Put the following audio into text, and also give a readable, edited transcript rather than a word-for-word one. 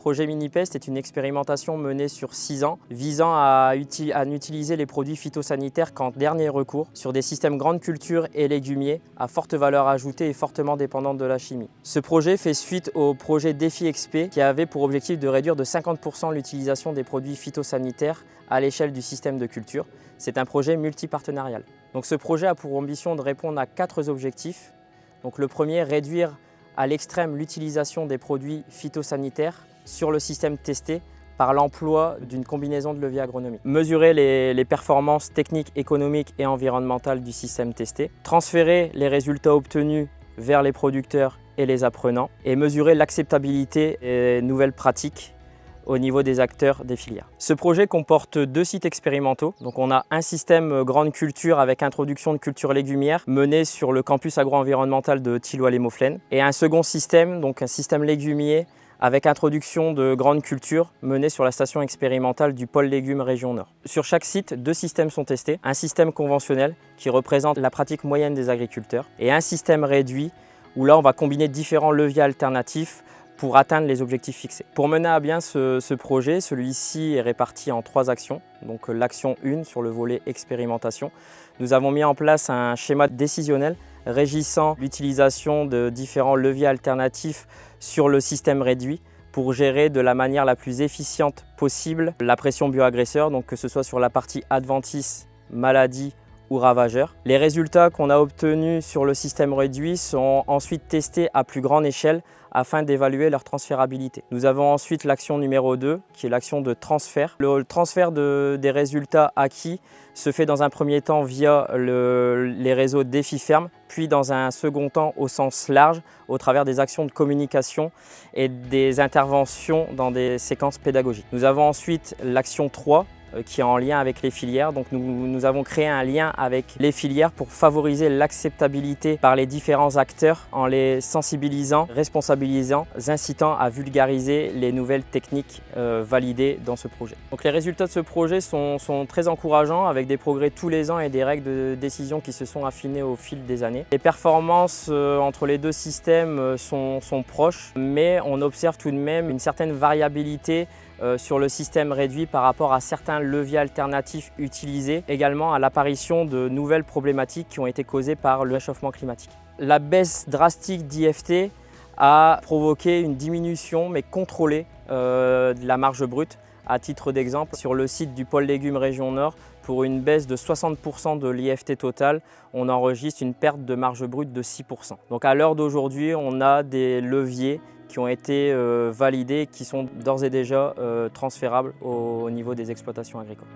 projet Minipest est une expérimentation menée sur 6 ans visant à n'utiliser les produits phytosanitaires qu'en dernier recours sur des systèmes grandes cultures et légumiers à forte valeur ajoutée et fortement dépendantes de la chimie. Ce projet fait suite au projet Défi XP qui avait pour objectif de réduire de 50% l'utilisation des produits phytosanitaires à l'échelle du système de culture. C'est un projet multipartenarial. Donc ce projet a pour ambition de répondre à 4 objectifs. Donc le premier, réduire à l'extrême l'utilisation des produits phytosanitaires sur le système testé par l'emploi d'une combinaison de leviers agronomiques. Mesurer les performances techniques, économiques et environnementales du système testé. Transférer les résultats obtenus vers les producteurs et les apprenants. Et mesurer l'acceptabilité et nouvelles pratiques au niveau des acteurs des filières. Ce projet comporte 2 sites expérimentaux. Donc on a un système grande culture avec introduction de cultures légumières mené sur le campus agro-environnemental de Thilloy-les-Maufflaines et un second système, donc un système légumier avec introduction de grandes cultures mené sur la station expérimentale du pôle légumes région Nord. Sur chaque site, 2 systèmes sont testés. Un système conventionnel qui représente la pratique moyenne des agriculteurs et un système réduit où là on va combiner différents leviers alternatifs pour atteindre les objectifs fixés. Pour mener à bien ce projet, celui-ci est réparti en 3 actions. Donc l'action 1 sur le volet expérimentation. Nous avons mis en place un schéma décisionnel régissant l'utilisation de différents leviers alternatifs sur le système réduit pour gérer de la manière la plus efficiente possible la pression bioagresseur, donc que ce soit sur la partie adventice, maladie ou ravageurs. Les résultats qu'on a obtenus sur le système réduit sont ensuite testés à plus grande échelle afin d'évaluer leur transférabilité. Nous avons ensuite l'action numéro 2 qui est l'action de transfert. Le transfert des résultats acquis se fait dans un premier temps via les réseaux Défi Ferme, puis dans un second temps au sens large au travers des actions de communication et des interventions dans des séquences pédagogiques. Nous avons ensuite l'action 3 qui est en lien avec les filières. Donc nous avons créé un lien avec les filières pour favoriser l'acceptabilité par les différents acteurs en les sensibilisant, responsabilisant, incitant à vulgariser les nouvelles techniques validées dans ce projet. Donc les résultats de ce projet sont très encourageants avec des progrès tous les ans et des règles de décision qui se sont affinées au fil des années. Les performances entre les 2 systèmes sont proches, mais on observe tout de même une certaine variabilité sur le système réduit par rapport à certains leviers alternatifs utilisés, également à l'apparition de nouvelles problématiques qui ont été causées par le réchauffement climatique. La baisse drastique d'IFT a provoqué une diminution, mais contrôlée, de la marge brute. À titre d'exemple, sur le site du pôle légumes région Nord, pour une baisse de 60% de l'IFT total, on enregistre une perte de marge brute de 6%. Donc à l'heure d'aujourd'hui, on a des leviers qui ont été validés, qui sont d'ores et déjà transférables au niveau des exploitations agricoles.